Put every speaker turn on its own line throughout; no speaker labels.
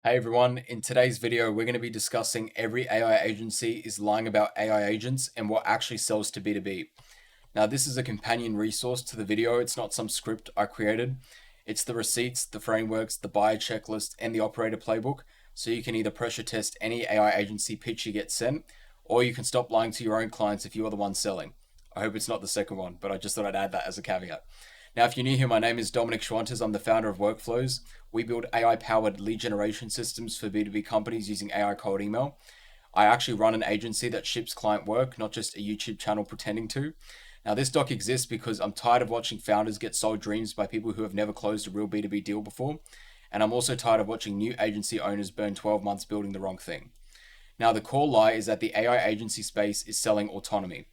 Hey everyone, in today's video, we're going to be discussing every AI agency is lying about AI agents and what actually sells to B2B. Now, this is a companion resource to the video. It's not some script I created. It's the receipts, the frameworks, the buyer checklist, and the operator playbook. So you can either pressure test any AI agency pitch you get sent, or you can stop lying to your own clients if you are the one selling. I hope it's not the second one, but I just thought I'd add that as a caveat. Now, if you're new here, my name is Dominic Schwantes. I'm the founder of Workflows. We build AI powered lead generation systems for B2B companies using AI cold email. I actually run an agency that ships client work, not just a YouTube channel pretending to. Now, this doc exists because I'm tired of watching founders get sold dreams by people who have never closed a real B2B deal before. And I'm also tired of watching new agency owners burn 12 months building the wrong thing. Now, the core lie is that the AI agency space is selling autonomy.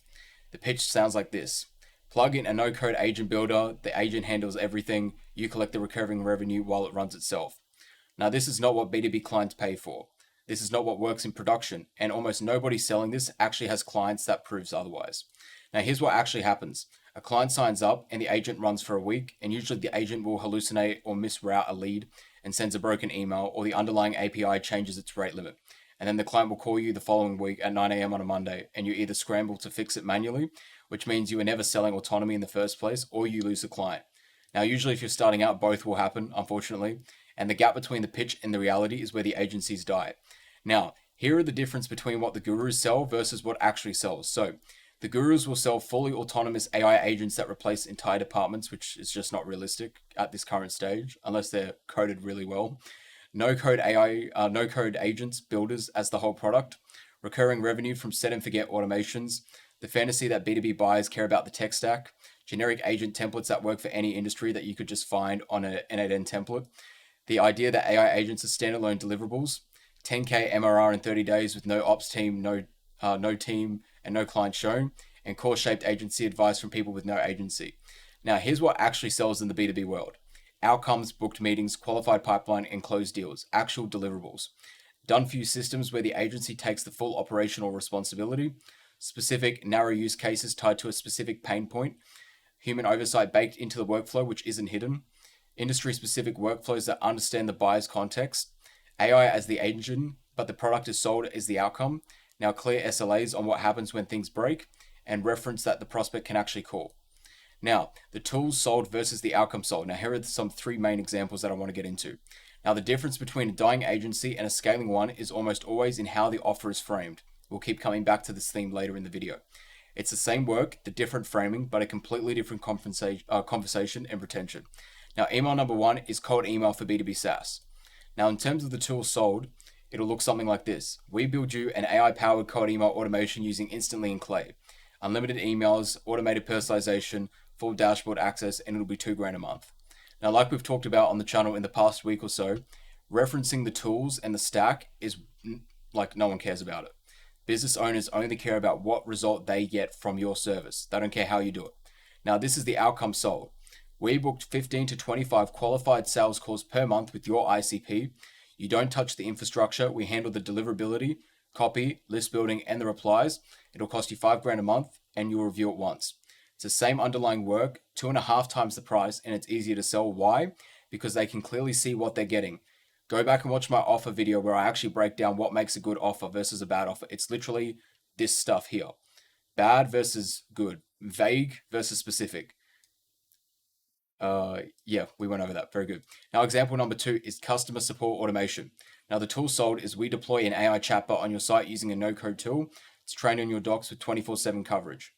The pitch sounds like this: plug in a no code agent builder, the agent handles everything, you collect the recurring revenue while it runs itself. Now, this is not what B2B clients pay for. This is not what works in production, and almost nobody selling this actually has clients that proves otherwise. Now, here's what actually happens: a client signs up and the agent runs for a week, and usually the agent will hallucinate or misroute a lead and sends a broken email, or the underlying API changes its rate limit. And then the client will call you the following week at 9 a.m. on a Monday, and you either scramble to fix it manually, which means you were never selling autonomy in the first place, or you lose the client. Now, usually, if you're starting out, both will happen, unfortunately, and the gap between the pitch and the reality is where the agencies die. Now, here are the difference between what the gurus sell versus what actually sells. So, the gurus will sell fully autonomous AI agents that replace entire departments, which is just not realistic at this current stage, unless they're coded really well. No code AI, no code agents, builders as the whole product, recurring revenue from set and forget automations, the fantasy that B2B buyers care about the tech stack, generic agent templates that work for any industry that you could just find on an N8N template, the idea that AI agents are standalone deliverables, 10K MRR in 30 days with no ops team, no team, and no client shown, and core shaped agency advice from people with no agency. Now, here's what actually sells in the B2B world: outcomes, booked meetings, qualified pipeline, and closed deals, actual deliverables. Done for you systems where the agency takes the full operational responsibility, specific narrow use cases tied to a specific pain point, human oversight baked into the workflow, which isn't hidden, industry specific workflows that understand the buyer's context, AI as the engine, but the product is sold as the outcome. Now, clear SLAs on what happens when things break, and reference that the prospect can actually call. Now, the tools sold versus the outcome sold. Now, here are some three main examples that I want to get into. Now, the difference between a dying agency and a scaling one is almost always in how the offer is framed. We'll keep coming back to this theme later in the video. It's the same work, the different framing, but a completely different conversation and retention. Now, email number one is cold email for B2B SaaS. Now, in terms of the tools sold, it'll look something like this: we build you an AI-powered cold email automation using Instantly and Clay. Unlimited emails, automated personalization, full dashboard access, and it'll be $2,000 a month. Now, like we've talked about on the channel in the past week or so, referencing the tools and the stack is like no one cares about it. Business owners only care about what result they get from your service. They don't care how you do it. Now, this is the outcome sold. We booked 15 to 25 qualified sales calls per month with your ICP. You don't touch the infrastructure. We handle the deliverability, copy, list building, and the replies. It'll cost you $5,000 a month, and you'll review it once. It's the same underlying work, 2.5 times the price, and it's easier to sell. Why? Because they can clearly see what they're getting. Go back and watch my offer video where I actually break down what makes a good offer versus a bad offer. It's literally this stuff here: bad versus good, vague versus specific. Yeah, we went over that. Very good. Now, example number two is customer support automation. Now, the tool sold is we deploy an AI chatbot on your site using a no-code tool. It's trained on your docs with 24/7 coverage.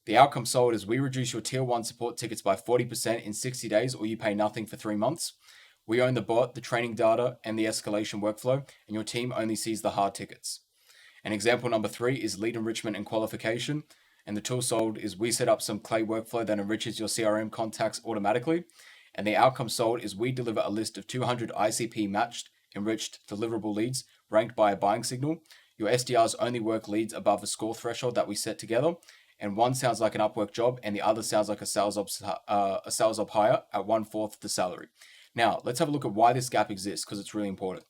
The outcome sold is we reduce your tier 1 support tickets by 40% in 60 days, or you pay nothing for 3 months. We own the bot, the training data, and the escalation workflow, and your team only sees the hard tickets. And example number three is lead enrichment and qualification. And the tool sold is we set up some Clay workflow that enriches your CRM contacts automatically. And the outcome sold is we deliver a list of 200 ICP matched, enriched, deliverable leads ranked by a buying signal. Your SDRs only work leads above a score threshold that we set together. And one sounds like an Upwork job, and the other sounds like a sales op hire at 1/4 the salary. Now, let's have a look at why this gap exists, because it's really important.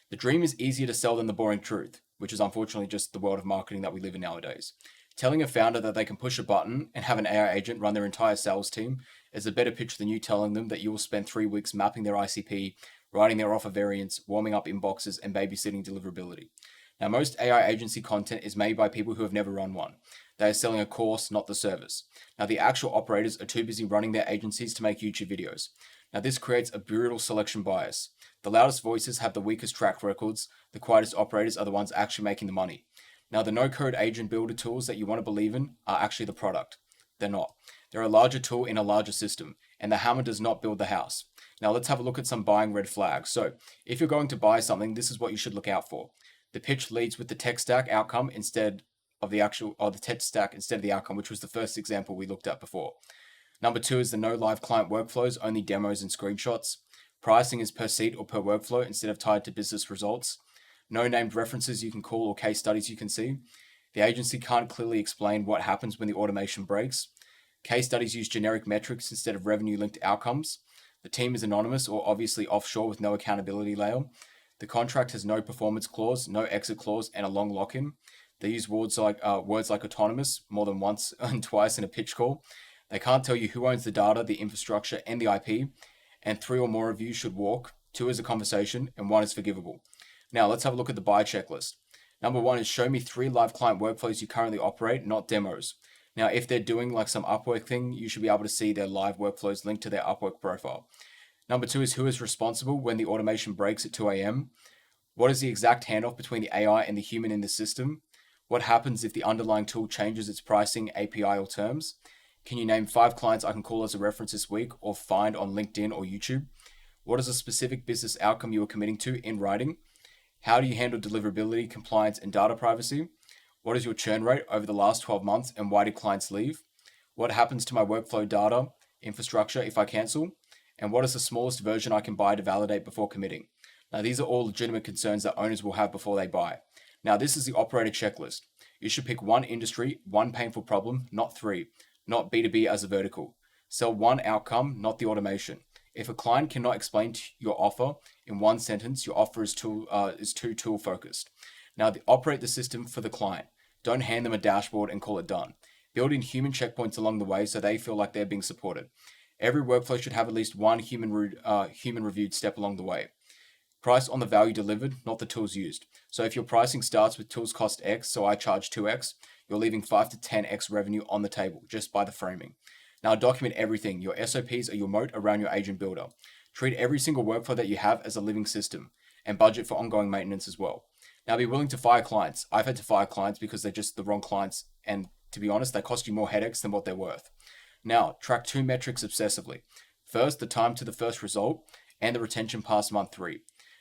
The dream is easier to sell than the boring truth, which is unfortunately just the world of marketing that we live in nowadays. Telling a founder that they can push a button and have an AI agent run their entire sales team is a better pitch than you telling them that you will spend 3 weeks mapping their ICP, writing their offer variants, warming up inboxes, and babysitting deliverability. Now, most AI agency content is made by people who have never run one. They are selling a course, not the service. Now, the actual operators are too busy running their agencies to make YouTube videos. Now, this creates a brutal selection bias. The loudest voices have the weakest track records, the quietest operators are the ones actually making the money. Now, the no-code agent builder tools that you want to believe in are actually the product. They're not. They're a larger tool in a larger system, and the hammer does not build the house. Now, let's have a look at some buying red flags. So, if you're going to buy something, this is what you should look out for. The pitch leads with the tech stack outcome instead of the actual, or the tech stack instead of the outcome, which was the first example we looked at before. Number 2 is the no live client workflows, only demos and screenshots. Pricing is per seat or per workflow instead of tied to business results. No named references you can call or case studies you can see. The agency can't clearly explain what happens when the automation breaks. Case studies use generic metrics instead of revenue-linked outcomes. The team is anonymous or obviously offshore with no accountability layer. The contract has no performance clause, no exit clause, and a long lock-in. They use words like autonomous more than once and twice in a pitch call. They can't tell you who owns the data, the infrastructure, and the IP, and 3 or more of you should walk. 2 is a conversation, and 1 is forgivable. Now, let's have a look at the buy checklist. Number 1 is show me 3 live client workflows you currently operate, not demos. Now, if they're doing like some Upwork thing, you should be able to see their live workflows linked to their Upwork profile. Number 2 is who is responsible when the automation breaks at 2 a.m. What is the exact handoff between the AI and the human in the system? What happens if the underlying tool changes its pricing, API, or terms? Can you name 5 clients I can call as a reference this week or find on LinkedIn or YouTube? What is a specific business outcome you are committing to in writing? How do you handle deliverability, compliance, and data privacy? What is your churn rate over the last 12 months and why did clients leave? What happens to my workflow data infrastructure if I cancel? And what is the smallest version I can buy to validate before committing? Now, these are all legitimate concerns that owners will have before they buy. Now, this is the operator checklist. You should pick 1 industry, 1 painful problem, not 3. Not B2B as a vertical. Sell 1 outcome, not the automation. If a client cannot explain your offer in 1 sentence, your offer is too tool focused. Now, operate the system for the client. Don't hand them a dashboard and call it done. Build in human checkpoints along the way so they feel like they're being supported. Every workflow should have at least 1 human reviewed step along the way. Price on the value delivered, not the tools used. So if your pricing starts with tools cost X, so I charge 2X, you're leaving 5 to 10X revenue on the table just by the framing. Now document everything. Your SOPs are your moat around your agent builder. Treat every single workflow that you have as a living system and budget for ongoing maintenance as well. Now be willing to fire clients. I've had to fire clients because they're just the wrong clients, and to be honest, they cost you more headaches than what they're worth. Now, track 2 metrics obsessively. First, the time to the first result and the retention past month 3.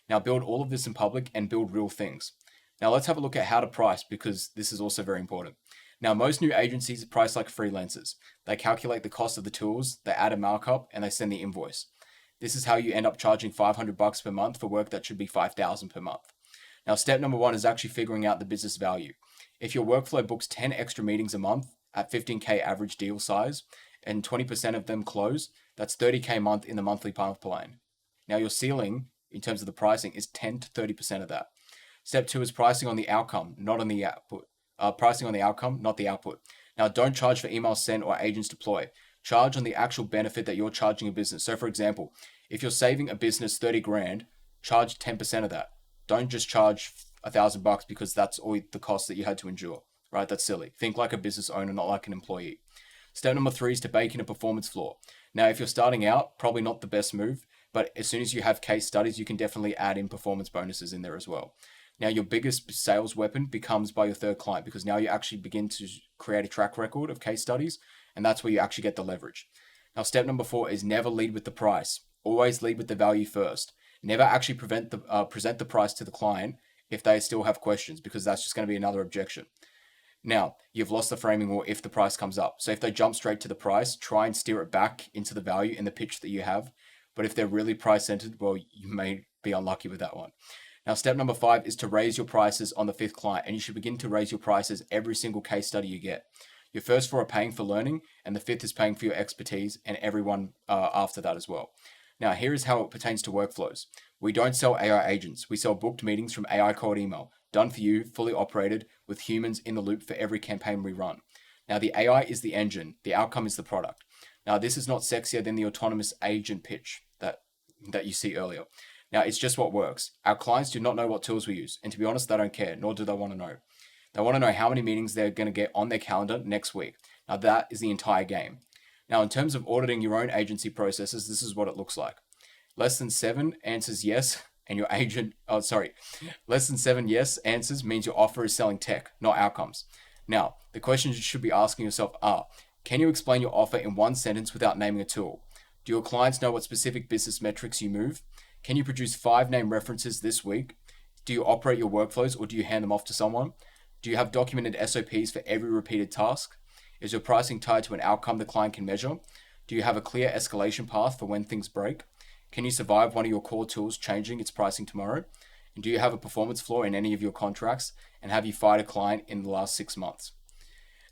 Now build all of this in public and build real things. Now let's have a look at how to price because this is also very important. Now most new agencies price like freelancers. They calculate the cost of the tools, they add a markup, and they send the invoice. This is how you end up charging $500 per month for work that should be $5,000 per month. Now step number 1 is actually figuring out the business value. If your workflow books 10 extra meetings a month at 15K average deal size and 20% of them close, that's 30K a month in the monthly pipeline. Now your ceiling in terms of the pricing is 10 to 30% of that. Step 2 is pricing on the outcome, not on the output. Pricing on the outcome, not the output. Now, don't charge for email sent or agents deploy. Charge on the actual benefit that you're charging a business. So, for example, if you're saving a business 30 grand, charge 10% of that. Don't just charge $1,000 because that's all the cost that you had to endure, right? That's silly. Think like a business owner, not like an employee. Step number 3 is to bake in a performance floor. Now, if you're starting out, probably not the best move, but as soon as you have case studies, you can definitely add in performance bonuses in there as well. Now, your biggest sales weapon becomes by your 3rd client because now you actually begin to create a track record of case studies, and that's where you actually get the leverage. Now, step number 4 is never lead with the price. Always lead with the value first. Never actually present the price to the client if they still have questions because that's just going to be another objection. Now, you've lost the framing war if the price comes up. So if they jump straight to the price, try and steer it back into the value in the pitch that you have. But if they're really price-centered, well, you may be unlucky with that one. Now, step number 5 is to raise your prices on the 5th client, and you should begin to raise your prices every single case study you get. Your first 4 are paying for learning, and the 5th is paying for your expertise, and everyone after that as well. Now, here is how it pertains to workflows. We don't sell AI agents. We sell booked meetings from AI cold email, done for you, fully operated, with humans in the loop for every campaign we run. Now, the AI is the engine. The outcome is the product. Now, this is not sexier than the autonomous agent pitch that you see earlier. Now, it's just what works. Our clients do not know what tools we use, and to be honest, they don't care, nor do they want to know. They want to know how many meetings they're going to get on their calendar next week. Now, that is the entire game. Now, in terms of auditing your own agency processes, this is what it looks like. Less than 7 answers yes, and your agent, less than 7 yes answers means your offer is selling tech, not outcomes. Now, the questions you should be asking yourself are, can you explain your offer in one sentence without naming a tool? Do your clients know what specific business metrics you move? Can you produce 5 name references this week? Do you operate your workflows or do you hand them off to someone? Do you have documented SOPs for every repeated task? Is your pricing tied to an outcome the client can measure? Do you have a clear escalation path for when things break? Can you survive one of your core tools changing its pricing tomorrow? And do you have a performance flaw in any of your contracts? And have you fired a client in the last 6 months?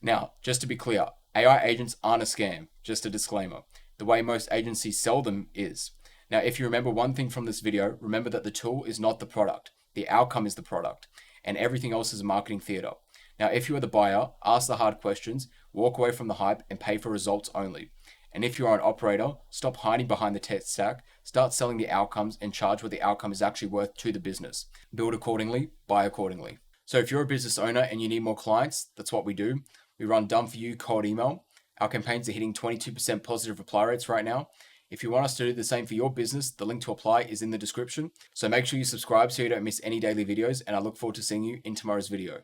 Now, just to be clear, AI agents aren't a scam, just a disclaimer. The way most agencies sell them is. Now, if you remember one thing from this video, remember that the tool is not the product. The outcome is the product, and everything else is a marketing theater. Now, if you are the buyer, ask the hard questions, walk away from the hype, and pay for results only. And if you are an operator, stop hiding behind the tech stack, start selling the outcomes, and charge what the outcome is actually worth to the business. Build accordingly, buy accordingly. So if you're a business owner and you need more clients, that's what we do. We run done for you cold email. Our campaigns are hitting 22% positive reply rates right now. If you want us to do the same for your business, the link to apply is in the description. So make sure you subscribe so you don't miss any daily videos, and I look forward to seeing you in tomorrow's video.